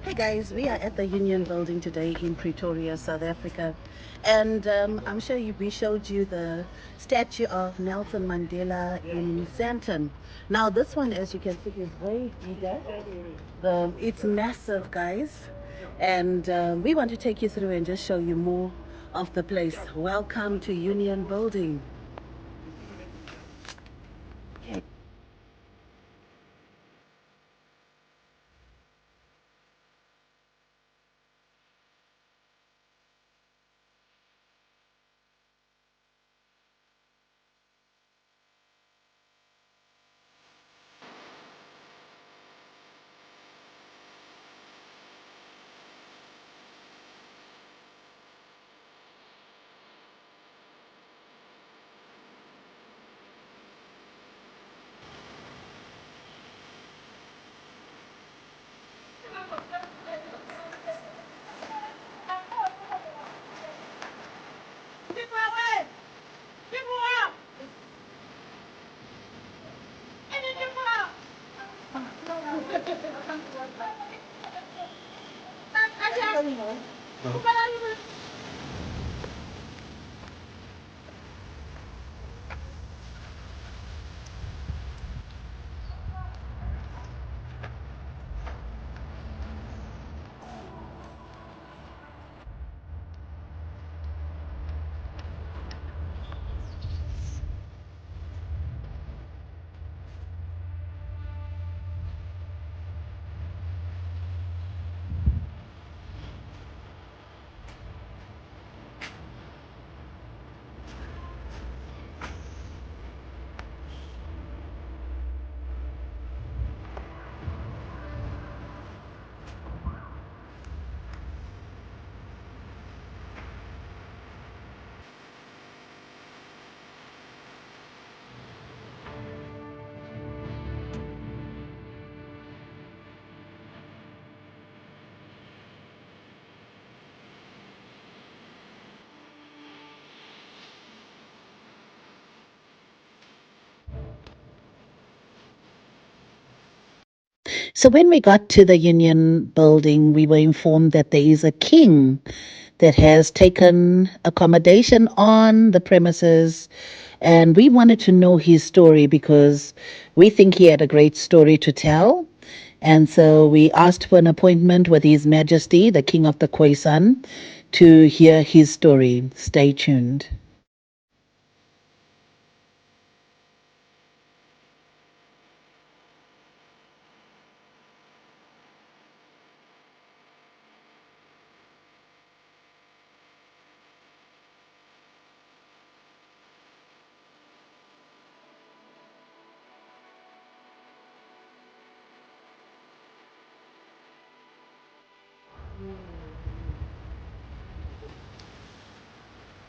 Hey guys, we are at the Union Building today in Pretoria, South Africa. And I'm sure we showed you the statue of Nelson Mandela in Sandton. Now this one, as you can see, is way bigger. It's massive, guys. And we want to take you through and just show you more of the place. Welcome to Union Building. So when we got to the Union Building, we were informed that there is a king that has taken accommodation on the premises. And we wanted to know his story because we think he had a great story to tell. And so we asked for an appointment with His Majesty, the King of the Khoi to hear his story. Stay tuned.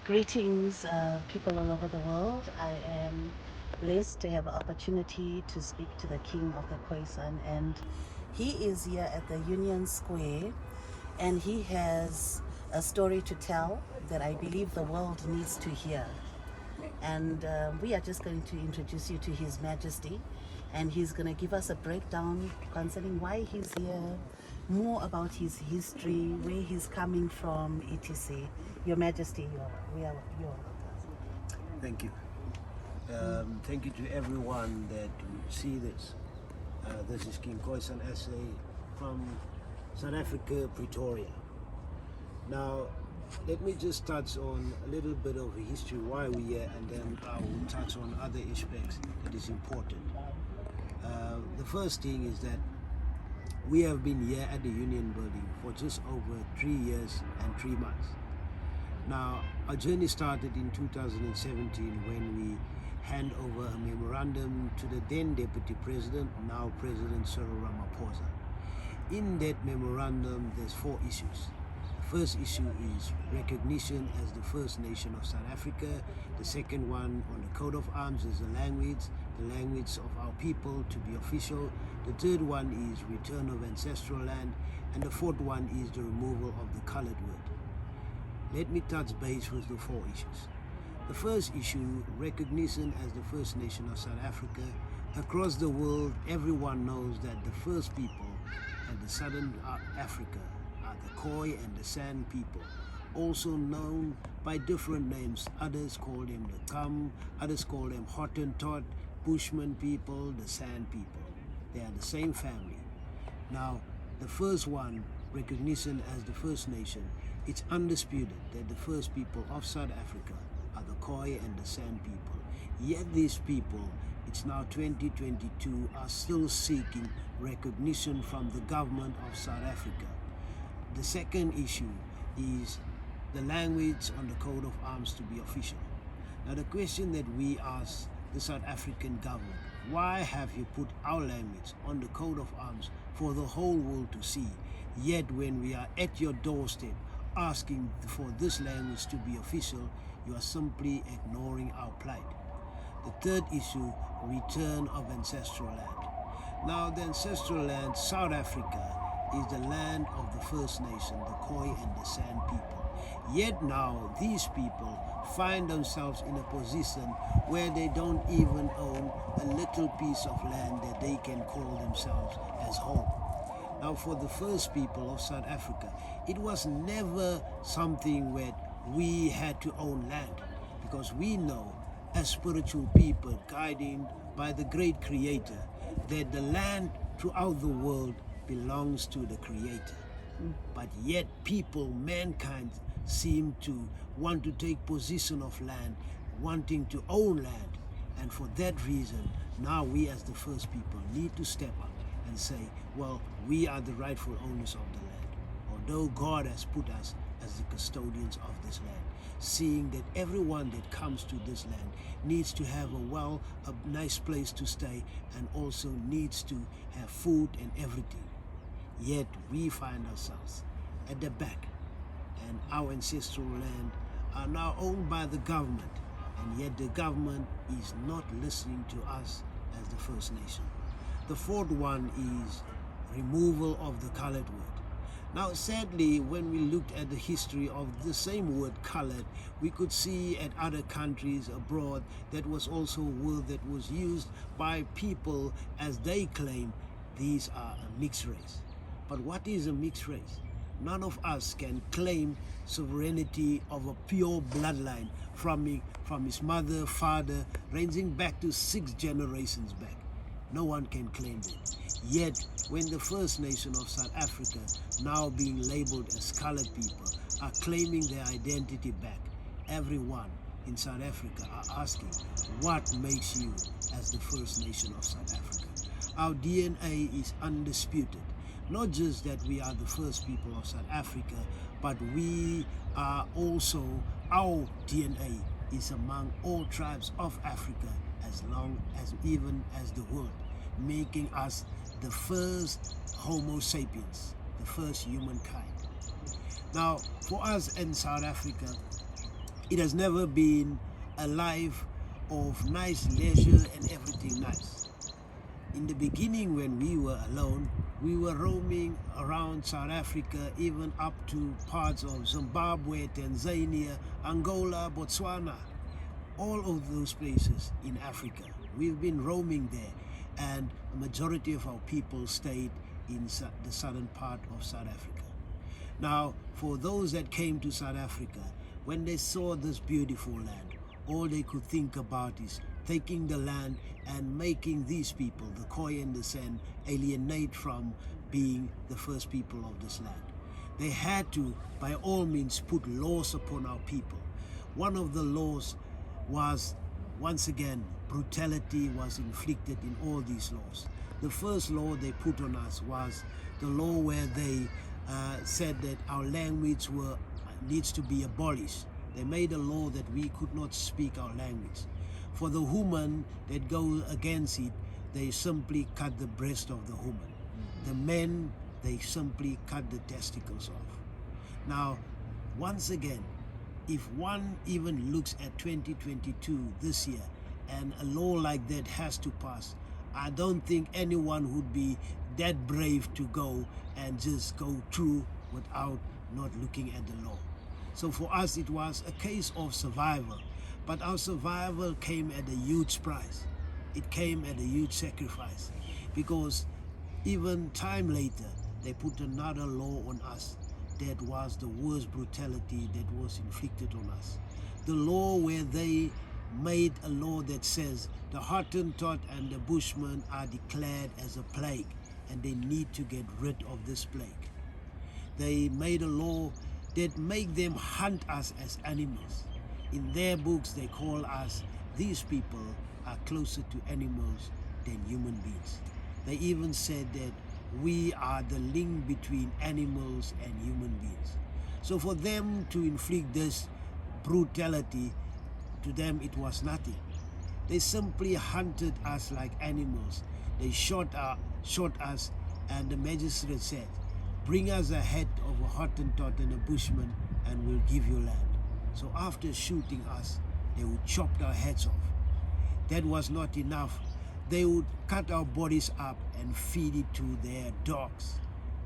Greetings, people all over the world. I am blessed to have an opportunity to speak to the King of the Khoisan, and he is here at the Union Square, and he has a story to tell that I believe the world needs to hear. And we are just going to introduce you to His Majesty, and he's going to give us a breakdown concerning why he's here, more about his history, where he's coming from, etc. Your Majesty, we are your. Thank you. Thank you to everyone that see this. This is King Khoisan SA from South Africa, Pretoria. Now, let me just touch on a little bit of history, why we're here, and then I will touch on other aspects that is important. The first thing is that we have been here at the Union Building for just over 3 years and 3 months. Now, our journey started in 2017 when we hand over a memorandum to the then Deputy President, now President Cyril Ramaphosa. In that memorandum, there's 4 issues. The first issue is recognition as the first nation of South Africa. The second one on the coat of arms is the language of our people to be official. The third one is return of ancestral land. And the fourth one is the removal of the colored word. Let me touch base with the 4 issues. The first issue, recognition as the first nation of South Africa. Across the world, everyone knows that the first people at the southern Africa are the Khoi and the San people, also known by different names. Others call them the Kam, others call them Hottentot, Bushman people, the San people. They are the same family. Now, the first one, recognition as the First Nation, it's undisputed that the first people of South Africa are the Khoi and the San people. Yet these people, it's now 2022, are still seeking recognition from the government of South Africa. The second issue is the language on the coat of arms to be official. Now the question that we ask the South African government, why have you put our language on the coat of arms for the whole world to see? Yet when we are at your doorstep asking for this language to be official, you are simply ignoring our plight. The third issue, return of ancestral land. Now the ancestral land, South Africa, is the land of the First Nation, the Khoi and the San people. Yet now these people find themselves in a position where they don't even own a little piece of land that they can call themselves as home. Now for the first people of South Africa, it was never something where we had to own land, because we know as spiritual people guided by the great Creator that the land throughout the world belongs to the Creator. But yet people, mankind, seem to want to take possession of land, wanting to own land. And for that reason, now we as the first people need to step up and say, well, we are the rightful owners of the land, although God has put us as the custodians of this land, seeing that everyone that comes to this land needs to have a nice place to stay, and also needs to have food and everything. Yet we find ourselves at the back, and our ancestral land are now owned by the government, and yet the government is not listening to us as the First Nation. The fourth one is removal of the colored word. Now sadly, when we looked at the history of the same word colored, we could see at other countries abroad that was also a word that was used by people as they claim these are a mixed race. But what is a mixed race? None of us can claim sovereignty of a pure bloodline from his mother, father, ranging back to 6 generations back. No one can claim that. Yet, when the First Nation of South Africa, now being labeled as colored people, are claiming their identity back, everyone in South Africa are asking, what makes you as the First Nation of South Africa? Our DNA is undisputed. Not just that we are the first people of South Africa, but we are also, our DNA is among all tribes of Africa, as long as even as the world, making us the first Homo sapiens, the first humankind. Now, for us in South Africa, it has never been a life of nice leisure and everything nice. In the beginning, when we were alone, we were roaming around South Africa, even up to parts of Zimbabwe, Tanzania, Angola, Botswana, all of those places in Africa. We've been roaming there, and a majority of our people stayed in the southern part of South Africa. Now, for those that came to South Africa, when they saw this beautiful land, all they could think about is taking the land and making these people, the Khoi and the San, alienate from being the first people of this land. They had to, by all means, put laws upon our people. One of the laws was, once again, brutality was inflicted in all these laws. The first law they put on us was the law where they said that our language needs to be abolished. They made a law that we could not speak our language. For the woman that go against it, they simply cut the breast of the woman. The men, they simply cut the testicles off. Now, once again, if one even looks at 2022 this year, and a law like that has to pass, I don't think anyone would be that brave to go and just go through without not looking at the law. So for us, it was a case of survival. But our survival came at a huge price. It came at a huge sacrifice, because even time later, they put another law on us that was the worst brutality that was inflicted on us. The law where they made a law that says the Hottentot and the Bushmen are declared as a plague and they need to get rid of this plague. They made a law that make them hunt us as animals. In their books they call us, these people are closer to animals than human beings. They even said that we are the link between animals and human beings. So for them to inflict this brutality, to them it was nothing. They simply hunted us like animals. They shot us, and the magistrate said, bring us a head of a Hottentot and a Bushman and we'll give you land. So after shooting us, they would chop our heads off. That was not enough. They would cut our bodies up and feed it to their dogs.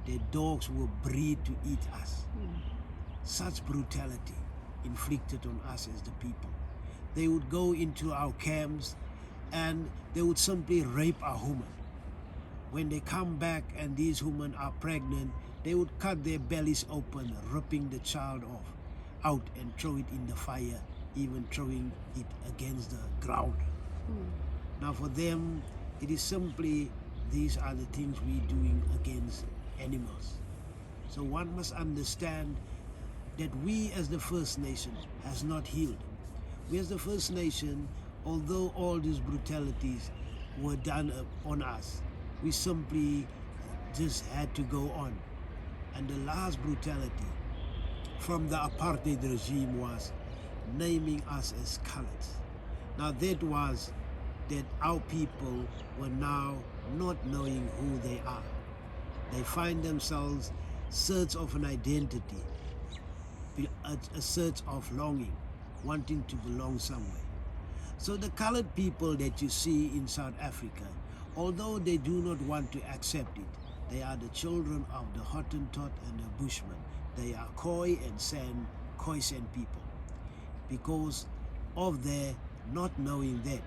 Their dogs will breed to eat us. Such brutality inflicted on us as the people. They would go into our camps and they would simply rape our women. When they come back and these women are pregnant, they would cut their bellies open, ripping the child off, out and throw it in the fire, even throwing it against the ground. Now for them, it is simply, these are the things we're doing against animals. So one must understand that we as the First Nation has not healed. We as the First Nation, although all these brutalities were done on us, we simply just had to go on. And the last brutality from the apartheid regime was naming us as colours. Now that was that our people were now not knowing who they are. They find themselves search of an identity, a search of longing, wanting to belong somewhere. So the colored people that you see in South Africa, although they do not want to accept it, they are the children of the Hottentot and the Bushmen. They are Khoi and Khoisan people. Because of their not knowing that,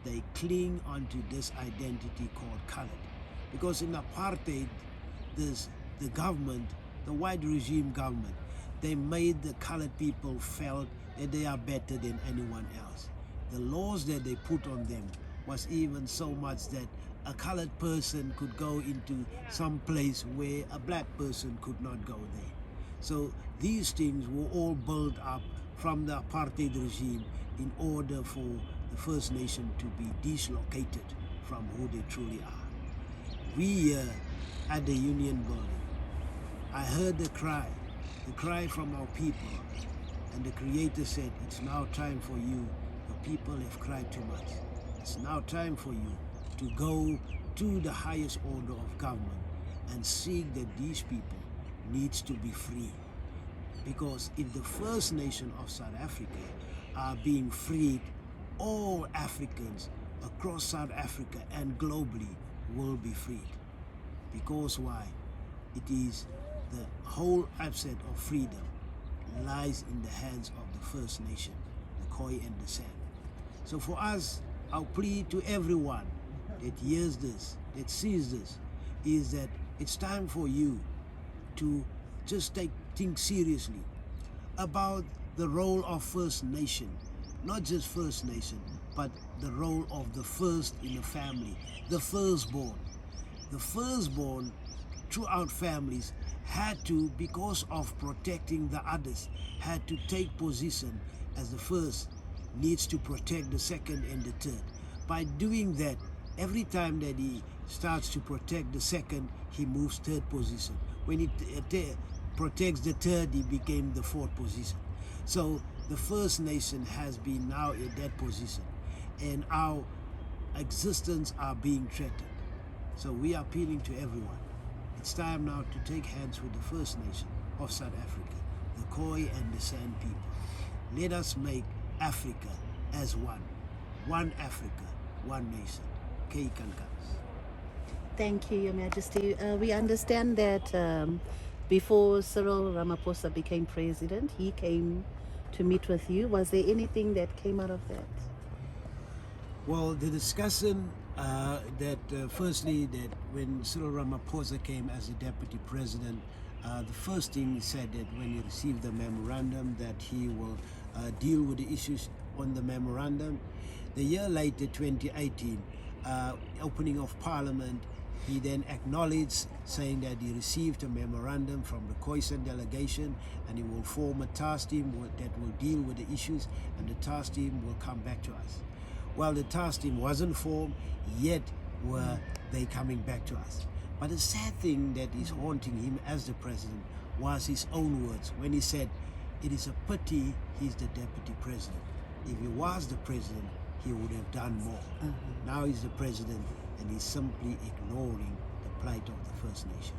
they cling onto this identity called colored. Because in apartheid, the government, the white regime government, they made the colored people felt that they are better than anyone else. The laws that they put on them was even so much that a colored person could go into some place where a black person could not go there. So these things were all built up from the apartheid regime in order for the First Nation to be dislocated from who they truly are. We here at the Union Building, I heard the cry from our people, and the Creator said, it's now time for you, the people have cried too much. It's now time for you to go to the highest order of government and seek that these people needs to be free. Because if the First Nation of South Africa are being freed, all Africans across South Africa and globally will be freed. Because why? It is the whole asset of freedom lies in the hands of the First Nation, the Khoi and the San. So for us, our plea to everyone that hears this, that sees this, is that it's time for you to just think seriously about the role of First Nation. Not just First Nation, but the role of the first in a family, the firstborn. The firstborn throughout families had to, because of protecting the others, had to take position as the first needs to protect the second and the third. By doing that, every time that he starts to protect the second, he moves third position. When he protects the third, he became the fourth position. So the First Nation has been now in that position, and our existence are being threatened. So we are appealing to everyone. It's time now to take hands with the First Nation of South Africa, the Khoi and the San people. Let us make Africa as one. One Africa, one nation. Khoi Kankas. Thank you, Your Majesty. We understand that before Cyril Ramaphosa became president, he came to meet with you. Was there anything that came out of that? Well, the discussion Firstly, that when Cyril Ramaphosa came as the deputy president, the first thing he said that when he received the memorandum that he will deal with the issues on the memorandum. The year later, 2018, opening of Parliament, he then acknowledged, saying that he received a memorandum from the Khoi delegation and he will form a task team that will deal with the issues, and the task team will come back to us. Well, the task team wasn't formed, yet were they coming back to us. But the sad thing that is haunting him as the president was his own words when he said, "It is a pity he's the deputy president. If he was the president, he would have done more." Now he's the president and he's simply ignoring the plight of the First Nation.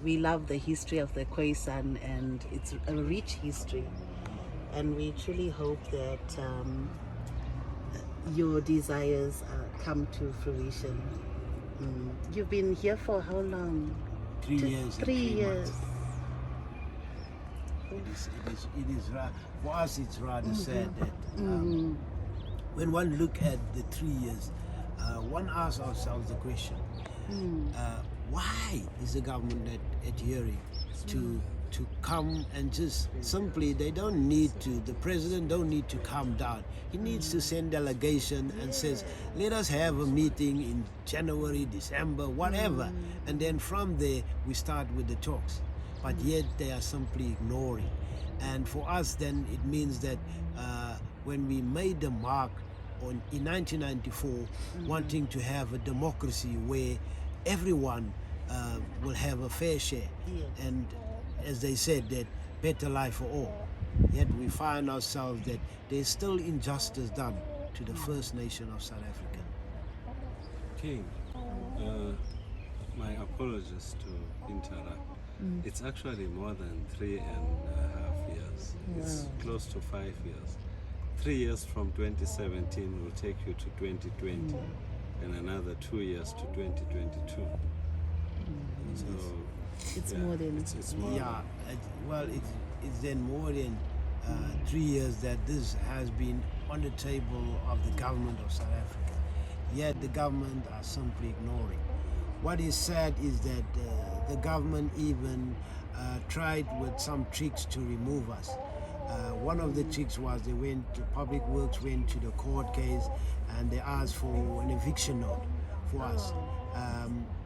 We love the history of the Khoisan, and it's a rich history. And we truly hope that your desires come to fruition. You've been here for how long? 3 years. 3 years. It is for us. It's rather sad that when one look at the 3 years, one asks ourselves the question: why is the government adhering to come and just simply, they don't need to, the president don't need to calm down. He needs to send delegation and says, let us have a meeting in January, December, whatever. And then from there, we start with the talks. But yet they are simply ignoring. And for us then, it means that when we made the mark in 1994, wanting to have a democracy where everyone will have a fair share. And as they said, that better life for all. Yet we find ourselves that there's still injustice done to the First Nation of South Africa. King, my apologies to interrupt. It's actually more than 3.5 years. It's close to 5 years. 3 years from 2017 will take you to 2020, and another 2 years to 2022. So it's more than it's more. Yeah, it's then more than 3 years that this has been on the table of the government of South Africa. Yet the government are simply ignoring. What is sad is that the government even tried with some tricks to remove us. One of the tricks was they went to Public Works, went to the court case, and they asked for an eviction note for us.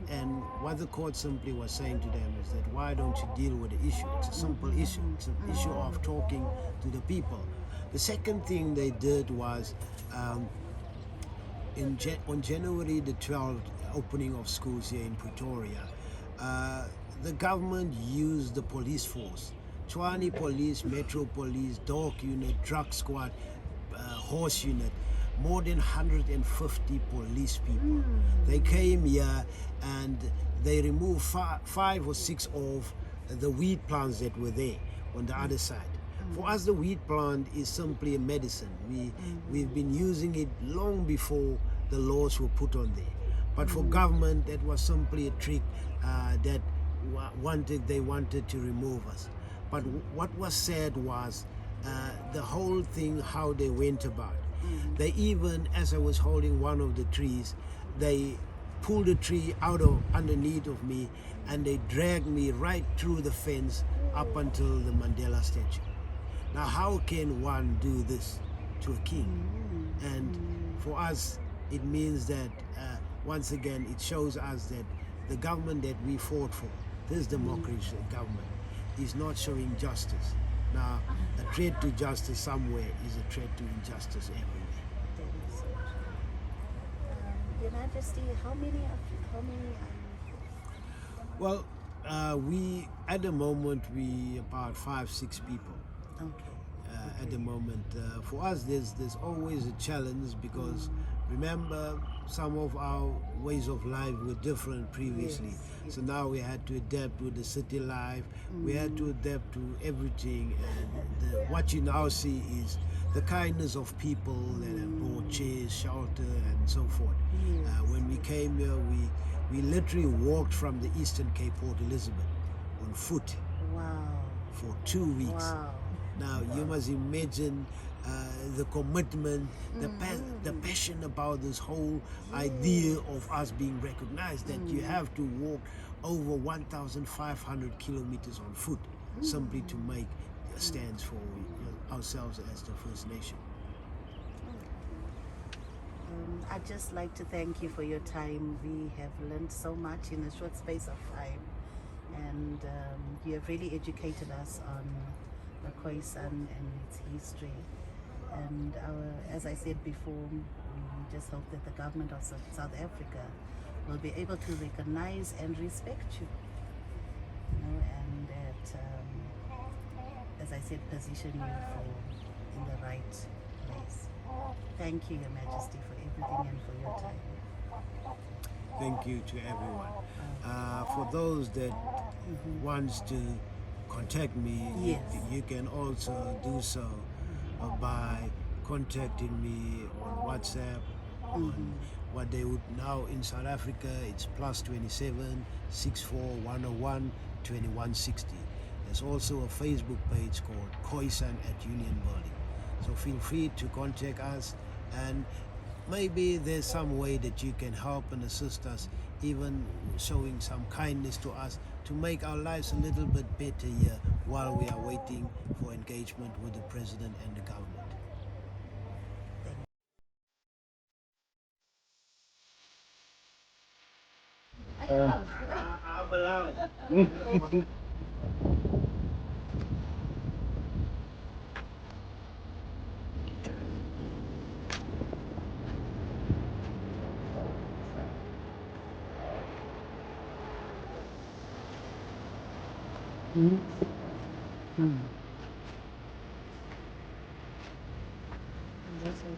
And what the court simply was saying to them is that, why don't you deal with the issue? It's a simple issue. It's an issue of talking to the people. The second thing they did was on January the 12th, opening of schools here in Pretoria, the government used the police force, Tshwane Police, Metro Police, Dog Unit, Drug Squad, Horse Unit, more than 150 police people. They came here and they removed 5 or 6 of the wheat plants that were there on the other side. For us, the wheat plant is simply a medicine. We've been using it long before the laws were put on there. But for government, that was simply a trick that they wanted to remove us. But what was said was the whole thing, how they went about. They even, as I was holding one of the trees, they pulled the tree out of underneath of me and they dragged me right through the fence up until the Mandela statue. Now, how can one do this to a king? And for us, it means that once again, it shows us that the government that we fought for, this democracy government, is not showing justice. Now, a threat to justice somewhere is a threat to injustice everywhere. Your Majesty, how many? Well, we at the moment we about 5-6 people. Okay. At the moment, for us, there's always a challenge because remember, some of our ways of life were different previously. Yes. So now we had to adapt with the city life. We had to adapt to everything. And what you now see is the kindness of people that have brought chairs, shelter, and so forth. When we came here, we literally walked from the Eastern Cape, Port Elizabeth, on foot. Wow. For 2 weeks. Wow. Now you must imagine the commitment, the passion about this whole idea of us being recognized, that you have to walk over 1,500 kilometers on foot simply to make stands for ourselves as the First Nation. I'd just like to thank you for your time. We have learned so much in a short space of time, and you have really educated us on the Khoisan and its history. And as I said before, we just hope that the government of South Africa will be able to recognize and respect you, and that, as I said, position you in the right place. Thank you, Your Majesty, for everything and for your time. Thank you to everyone. For those that wants to contact me, Yes. you can also do so by contacting me on WhatsApp. On what they would now in South Africa, it's +27 64 101 2160. There's also a Facebook page called Khoisan at Union Building. So feel free to contact us, and maybe there's some way that you can help and assist us, even showing some kindness to us to make our lives a little bit better here while we are waiting for engagement with the President and the government. I'm allowed. That's all.